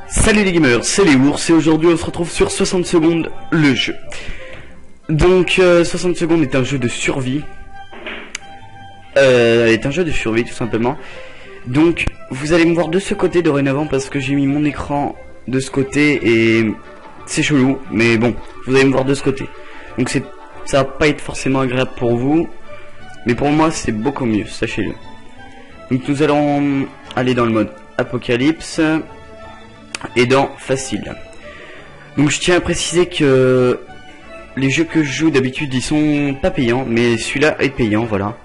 Salut les gamers, c'est les ours et aujourd'hui on se retrouve sur 60 secondes le jeu. Donc 60 secondes est un jeu de survie. Est un jeu de survie tout simplement. Donc vous allez me voir de ce côté dorénavant parce que j'ai mis mon écran de ce côté et c'est chelou, mais bon, vous allez me voir de ce côté. Donc ça va pas être forcément agréable pour vous, mais pour moi c'est beaucoup mieux, sachez-le. Donc nous allons aller dans le mode apocalypse et dans facile. Donc je tiens à préciser que les jeux que je joue d'habitude ils sont pas payants, mais celui-là est payant, voilà.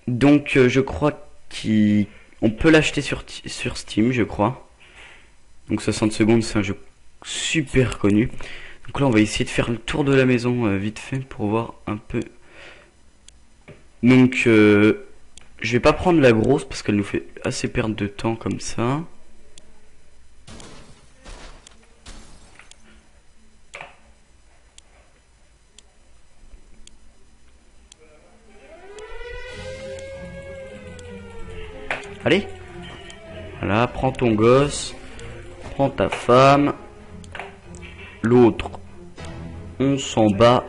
Donc je crois qu'on peut l'acheter sur Steam, je crois. Donc 60 secondes c'est un jeu super connu. Donc là on va essayer de faire le tour de la maison vite fait pour voir un peu. Donc je vais pas prendre la grosse parce qu'elle nous fait assez perdre de temps comme ça. Allez, voilà, prends ton gosse, prends ta femme, l'autre, on s'en bat.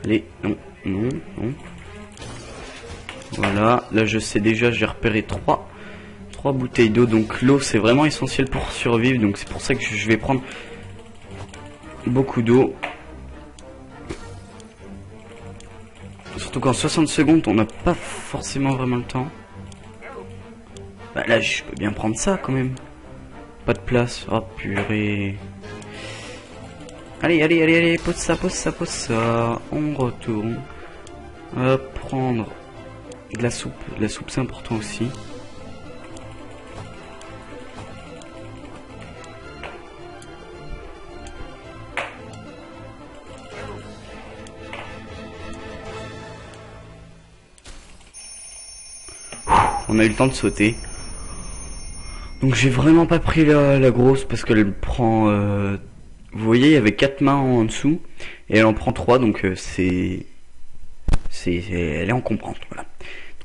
Allez, non, non, non. Voilà, là je sais déjà, j'ai repéré trois bouteilles d'eau, donc l'eau c'est vraiment essentiel pour survivre, donc c'est pour ça que je vais prendre beaucoup d'eau. Surtout qu'en 60 secondes, on n'a pas forcément vraiment le temps. Bah là je peux bien prendre ça quand même. Pas de place. Oh purée. Allez, allez, allez, allez, pose ça, pose ça, pose ça. On retourne. On va prendre de la soupe. La soupe c'est important aussi. On a eu le temps de sauter. Donc j'ai vraiment pas pris la grosse parce qu'elle prend... vous voyez, il y avait 4 mains en dessous. Et elle en prend 3, donc elle est encombrante, voilà.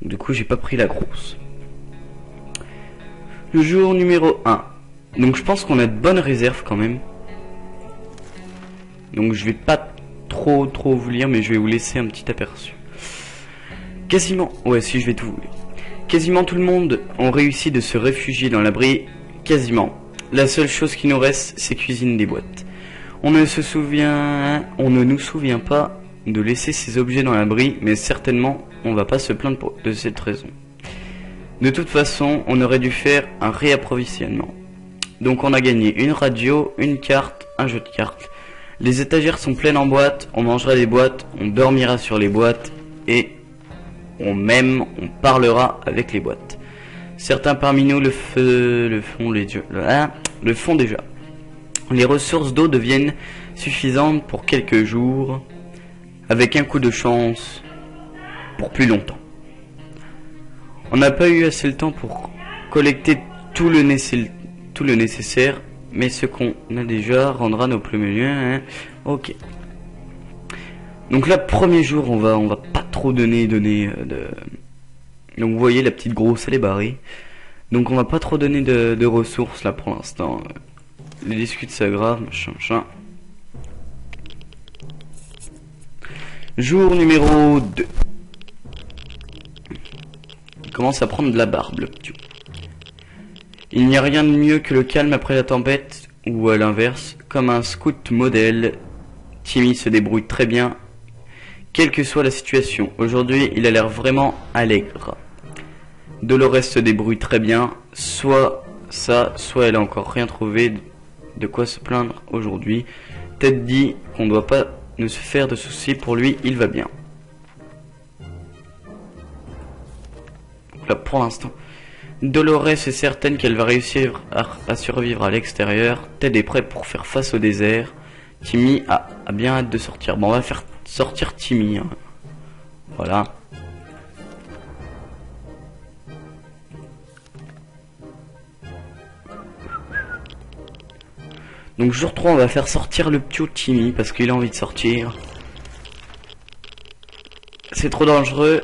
Donc du coup j'ai pas pris la grosse. Le jour numéro 1. Donc je pense qu'on a de bonnes réserves quand même. Donc je vais pas trop vous lire, mais je vais vous laisser un petit aperçu. Quasiment... Ouais, si je vais tout vous lire. Quasiment tout le monde ont réussi de se réfugier dans l'abri, quasiment. La seule chose qui nous reste, c'est cuisiner des boîtes. On ne nous souvient pas de laisser ces objets dans l'abri, mais certainement, on va pas se plaindre de cette raison. De toute façon, on aurait dû faire un réapprovisionnement. Donc on a gagné une radio, une carte, un jeu de cartes. Les étagères sont pleines en boîtes, on mangera des boîtes, on dormira sur les boîtes, et... on parlera avec les boîtes. Certains parmi nous le font déjà. Les ressources d'eau deviennent suffisantes pour quelques jours, avec un coup de chance, pour plus longtemps. On n'a pas eu assez le temps pour collecter tout le nécessaire, mais ce qu'on a déjà rendra nos plus mieux, hein. Ok. Donc là, premier jour, on va pas trop donner de... Donc vous voyez, la petite grosse, elle est barrée. Donc on va pas trop donner de ressources là pour l'instant. Les disques ça grave, machin. Jour numéro 2. Il commence à prendre de la barbe, le petit. Il n'y a rien de mieux que le calme après la tempête, ou à l'inverse, comme un scout modèle. Timmy se débrouille très bien. Quelle que soit la situation, aujourd'hui il a l'air vraiment allègre. Dolores se débrouille très bien, soit ça, soit elle a encore rien trouvé de quoi se plaindre aujourd'hui. Ted dit qu'on ne doit pas ne se faire de soucis, pour lui il va bien. Donc là pour l'instant, Dolores est certaine qu'elle va réussir à survivre à l'extérieur. Ted est prêt pour faire face au désert. Timmy a bien hâte de sortir. Bon, on va faire sortir Timmy, hein. Voilà. Donc jour 3 on va faire sortir le petit Timmy parce qu'il a envie de sortir. C'est trop dangereux.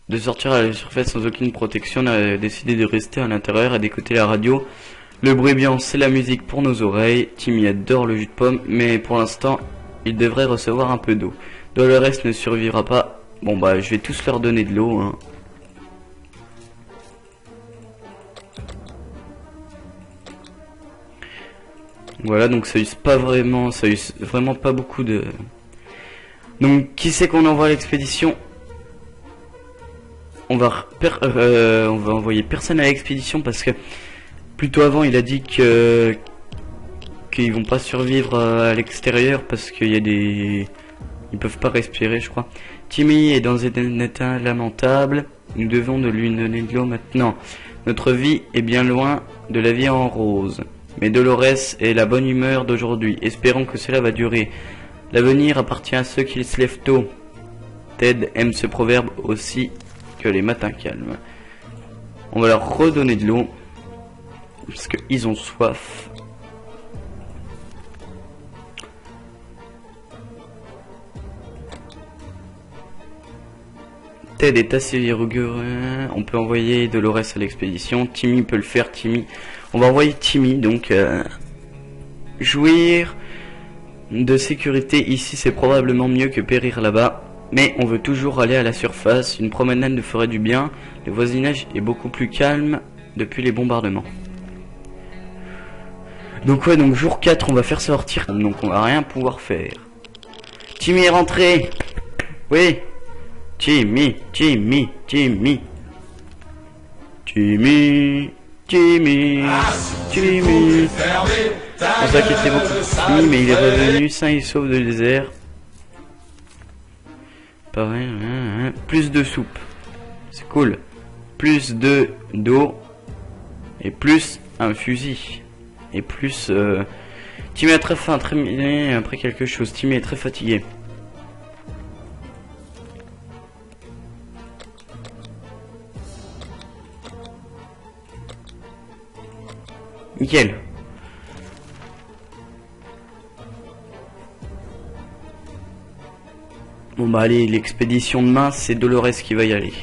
de sortir à la surface sans aucune protection. On a décidé de rester à l'intérieur et d'écouter la radio. Le bruit ambiant, c'est la musique pour nos oreilles. Timmy adore le jus de pomme, mais pour l'instant, il devrait recevoir un peu d'eau. Dolores ne survivra pas. Bon bah, je vais tous leur donner de l'eau, hein. Voilà, donc ça use pas vraiment, ça use vraiment pas beaucoup de... Donc, qui c'est qu'on envoie à l'expédition? On va envoyer personne à l'expédition parce que plutôt avant il a dit que qu'ils vont pas survivre à l'extérieur parce qu'il y a des... Ils peuvent pas respirer, je crois. Timmy est dans un état lamentable. Nous devons de lui donner de l'eau maintenant. Notre vie est bien loin de la vie en rose. Mais Dolores est la bonne humeur d'aujourd'hui. Espérons que cela va durer. L'avenir appartient à ceux qui se lèvent tôt. Ted aime ce proverbe aussi que les matins calmes. On va leur redonner de l'eau parce qu'ils ont soif. Ted est assez rigoureux. On peut envoyer Dolores à l'expédition. Timmy peut le faire. On va envoyer Timmy donc jouir de sécurité ici, c'est probablement mieux que périr là-bas. Mais on veut toujours aller à la surface. Une promenade nous ferait du bien. Le voisinage est beaucoup plus calme depuis les bombardements. Donc ouais, donc jour 4, on va faire sortir. Donc on va rien pouvoir faire. Timmy est rentré. Oui. Timmy. Ne vous inquiétez beaucoup de Timmy, mais il est revenu sain et sauf de désert. Pareil, plus de soupe. C'est cool. Plus d'eau. Et plus un fusil. Et plus... Timmy a très faim, très après quelque chose. Timmy est très fatigué. Nickel. Bon bah allez, l'expédition demain, c'est Dolores qui va y aller.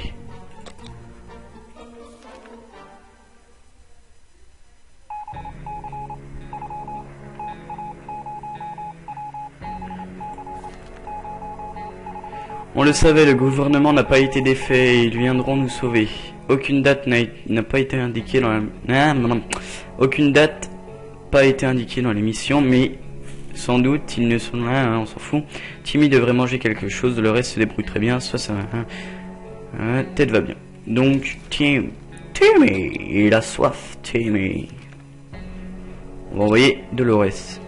On le savait, le gouvernement n'a pas été défait et ils viendront nous sauver. Aucune date n'a pas été indiquée dans la... Aucune date pas été indiquée dans l'émission, mais sans doute ils ne sont là, on s'en fout. Timmy devrait manger quelque chose, le reste se débrouille très bien, soit ça va. Tête va bien. Donc Timmy, il a soif, Timmy. On va envoyer Dolores.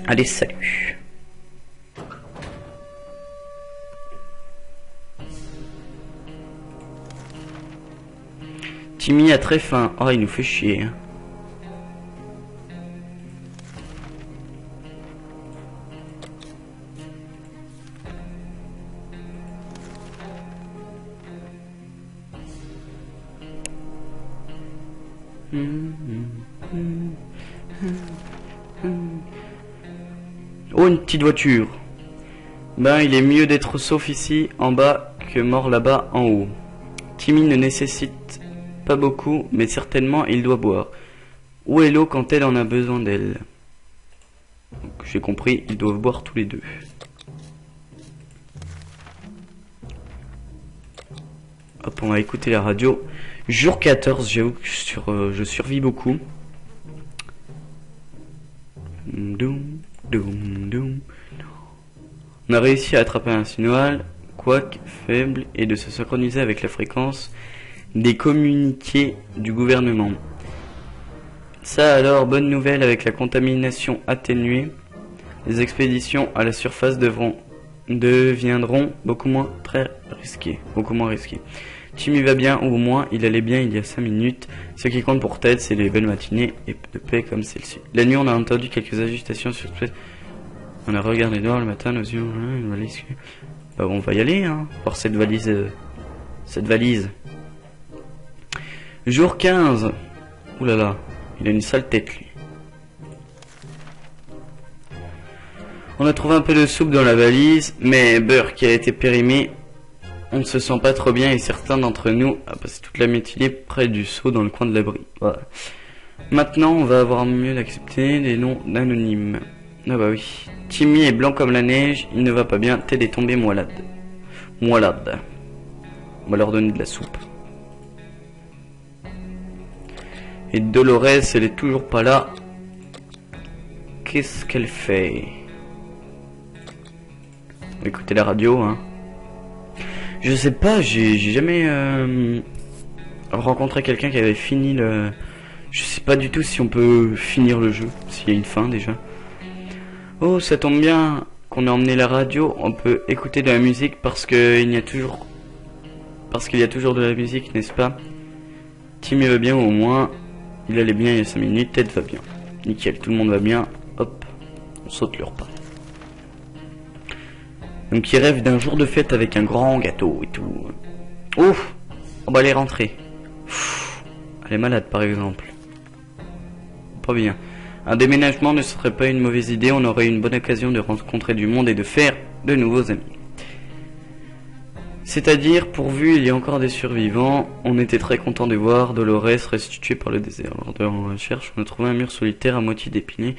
Allez, salut. Timmy a très faim. Oh, il nous fait chier. Oh, une petite voiture. Ben, il est mieux d'être sauf ici, en bas, que mort là-bas, en haut. Timmy ne nécessite pas beaucoup, mais certainement il doit boire. Où est l'eau quand elle en a besoin d'elle? J'ai compris, ils doivent boire tous les deux. Hop, on va écouter la radio. Jour 14, j'avoue que je survis beaucoup. On a réussi à attraper un signal, quoique faible, et de se synchroniser avec la fréquence des communiqués du gouvernement. Ça alors, bonne nouvelle, avec la contamination atténuée, les expéditions à la surface deviendront beaucoup moins risquées. Timmy va bien, ou au moins il allait bien il y a 5 minutes. Ce qui compte pour Ted, c'est les belles matinées et de paix comme celle-ci. La nuit, on a entendu quelques agitations sur ce... On a regardé dehors le matin, nos yeux, une valise. Bah, on va y aller, hein, pour cette valise. Jour 15. Ouh là là, il a une sale tête, lui. On a trouvé un peu de soupe dans la valise, mais Burke qui a été périmé On ne se sent pas trop bien et certains d'entre nous a passé toute la matinée près du seau dans le coin de l'abri. Voilà. Maintenant, on va avoir mieux d'accepter des noms anonymes. Ah bah oui. Timmy est blanc comme la neige, il ne va pas bien, Ted est tombé moilade. Moilade. On va leur donner de la soupe. Et Dolores, elle est toujours pas là. Qu'est-ce qu'elle fait? On va écouter la radio, hein. Je sais pas, j'ai jamais rencontré quelqu'un qui avait fini le... Je sais pas du tout si on peut finir le jeu, s'il y a une fin déjà. Oh, ça tombe bien qu'on a emmené la radio, on peut écouter de la musique parce qu'il y a toujours... Parce qu'il y a toujours de la musique, n'est-ce pas? Timmy va bien au moins, il allait bien il y a 5 minutes, Ted va bien. Nickel, tout le monde va bien, hop, on saute le repas. Donc il rêve d'un jour de fête avec un grand gâteau et tout. Ouf, on va aller rentrer. Elle est malade par exemple. Pas bien. Un déménagement ne serait pas une mauvaise idée, on aurait une bonne occasion de rencontrer du monde et de faire de nouveaux amis. C'est-à-dire, pourvu il y a encore des survivants, on était très content de voir Dolores restituée par le désert. Lors de la recherche, on a trouvé un mur solitaire à moitié dépiné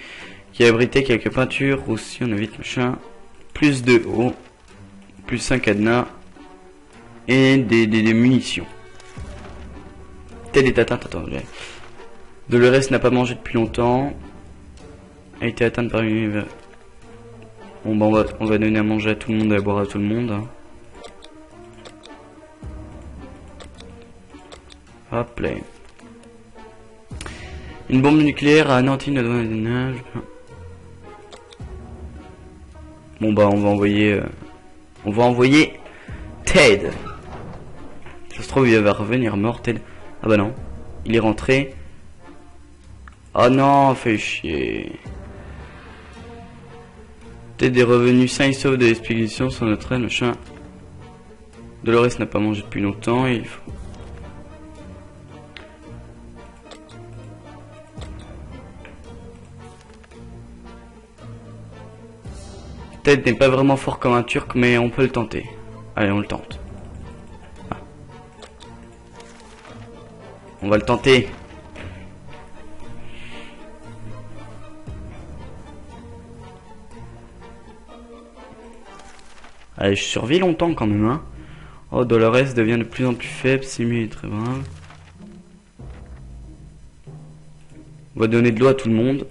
qui abritait quelques peintures, aussi on a vite machin, plus de haut, plus un cadenas et des munitions. Ted est atteinte, attendez. Dolores n'a pas mangé depuis longtemps. Elle a été atteinte par une... Bon bah on va donner à manger à tout le monde et à boire à tout le monde. Hein. Hop là. Une bombe nucléaire a anéanti notre voisinage. Bon bah on va envoyer Ted. Ça se trouve il va revenir mort Ted. Ah bah non, il est rentré. Oh non, fait chier. Ted est revenu sain et sauf de l'expédition sur notre aile, machin. Dolores n'a pas mangé depuis longtemps et il faut... Ted n'est pas vraiment fort comme un turc, mais on peut le tenter. Allez, on le tente. Ah. On va le tenter. Allez, je survis longtemps quand même, hein. Oh, Dolores devient de plus en plus faible, Simi est très brave. On va donner de l'eau à tout le monde.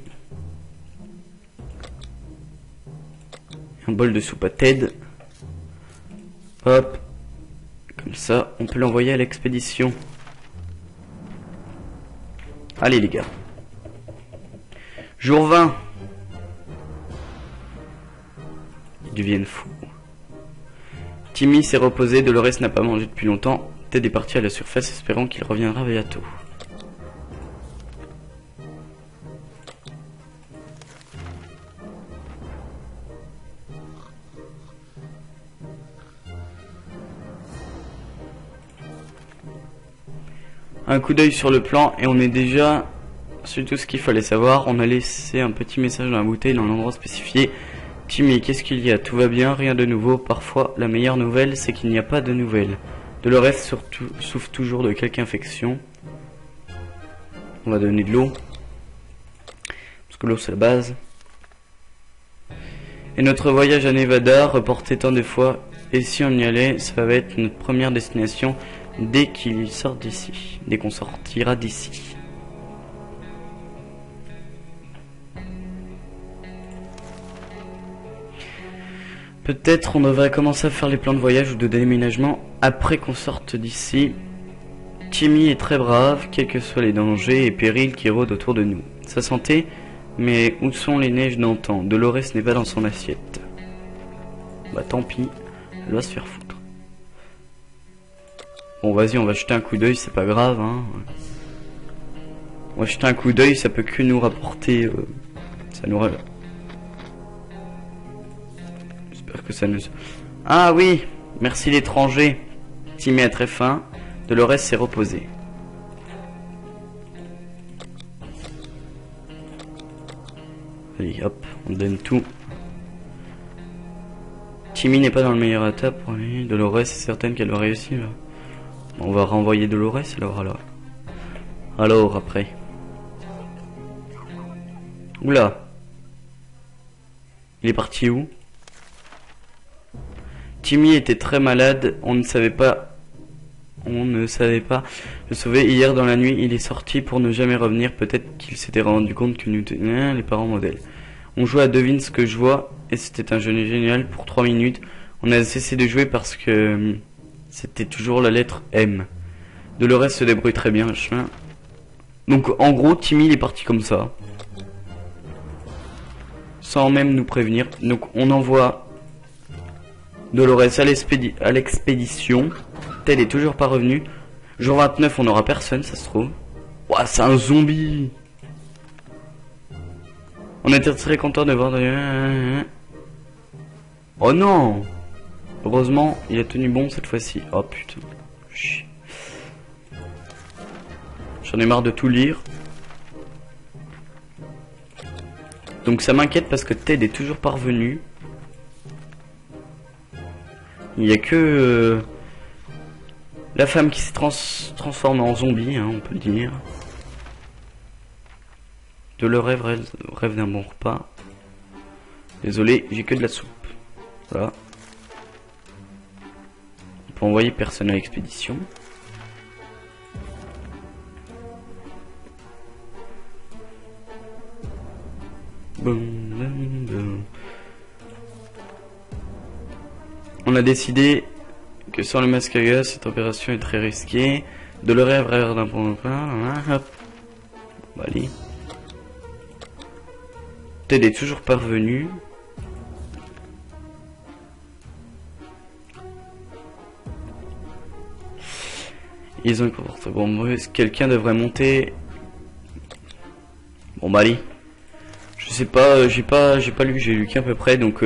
Un bol de soupe à Ted. Hop. Comme ça, on peut l'envoyer à l'expédition. Allez les gars. Jour 20. Ils deviennent fous. Timmy s'est reposé, Dolores n'a pas mangé depuis longtemps. Ted est parti à la surface espérant qu'il reviendra bientôt. Un coup d'œil sur le plan et on est déjà sur tout ce qu'il fallait savoir. On a laissé un petit message dans la bouteille dans l'endroit spécifié. Timmy, qu'est-ce qu'il y a? Tout va bien, rien de nouveau. Parfois, la meilleure nouvelle, c'est qu'il n'y a pas de nouvelles. Dolores souffre toujours de quelque infection. On va donner de l'eau. Parce que l'eau, c'est la base. Et notre voyage à Nevada, reporté tant de fois. Et si on y allait, ça va être notre première destination dès qu'il sort d'ici. Dès qu'on sortira d'ici. Peut-être on devrait commencer à faire les plans de voyage ou de déménagement après qu'on sorte d'ici. Timmy est très brave, quels que soient les dangers et périls qui rôdent autour de nous. Sa santé, mais où sont les neiges d'antan? Dolores n'est pas dans son assiette. Bah tant pis, elle va se faire foutre. Bon vas-y, on va jeter un coup d'œil, c'est pas grave hein. On va jeter un coup d'œil, ça peut que nous rapporter... ça nous... J'espère que ça nous... Ah oui, merci l'étranger. Timmy a très faim, Dolores s'est reposée. Allez hop, on donne tout. Timmy n'est pas dans le meilleur état pour lui. Dolores est certaine qu'elle va réussir. On va renvoyer Dolores alors après. Oula. Il est parti où? Timmy était très malade, on ne savait pas le sauver. Hier dans la nuit, il est sorti pour ne jamais revenir. Peut-être qu'il s'était rendu compte que nous étions les parents modèles. On jouait à devine ce que je vois et c'était un jeu génial pour 3 minutes. On a cessé de jouer parce que c'était toujours la lettre M. Dolores se débrouille très bien, chemin. Donc en gros, Timmy il est parti comme ça. Sans même nous prévenir. Donc on envoie Dolores à l'expédition. Ted est toujours pas revenu. Jour 29, on n'aura personne, ça se trouve. Ouah, c'est un zombie. On était très content de voir... Oh non. Heureusement, il a tenu bon cette fois-ci. Oh putain. J'en ai marre de tout lire. Donc ça m'inquiète parce que Ted est toujours pas revenu. Il y a que... la femme qui s'est transformée en zombie, hein, on peut le dire. De le rêve d'un bon repas. Désolé, j'ai que de la soupe. Voilà. On peut envoyer personne à l'expédition. On a décidé que sans le masque à gaz, cette opération est très risquée. De le rêve d'un bon repas. Bah, allez. Ted est toujours parvenu. Ils ont une comportement brusque. Quelqu'un devrait monter. Bon bah allez. Je sais pas, j'ai pas lu, j'ai lu qu'à peu près, donc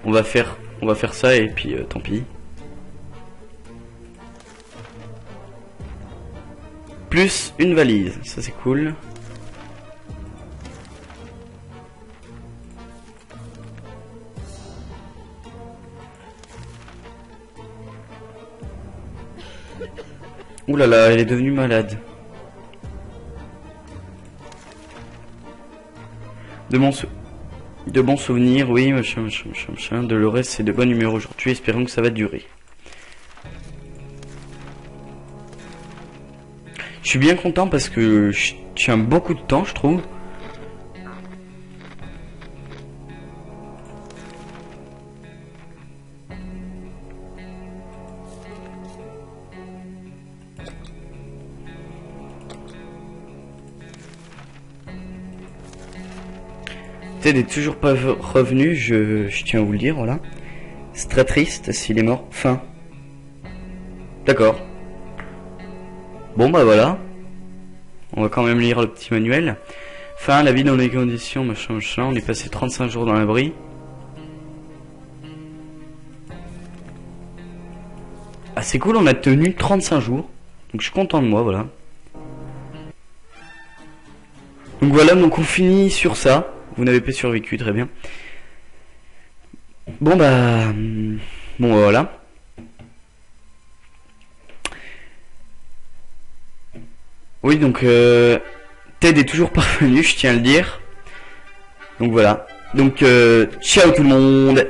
on va faire ça et puis tant pis. Plus une valise, ça c'est cool. Ouh là là, elle est devenue malade. De bons souvenirs, oui, machin. Dolores, c'est de bonne humeur aujourd'hui, espérons que ça va durer. Je suis bien content parce que je tiens beaucoup de temps, je trouve. Ted est toujours pas revenu, je tiens à vous le dire, voilà. C'est très triste s'il est mort. Fin. D'accord. Bon bah voilà. On va quand même lire le petit manuel. Fin, la vie dans les conditions, machin. On est passé 35 jours dans l'abri. Ah c'est cool, on a tenu 35 jours. Donc je suis content de moi, voilà. Donc voilà, donc on finit sur ça. Vous n'avez pas survécu, très bien. Bon bah... Bon voilà. Oui donc Ted est toujours pas revenu, je tiens à le dire. Donc voilà. Donc ciao tout le monde.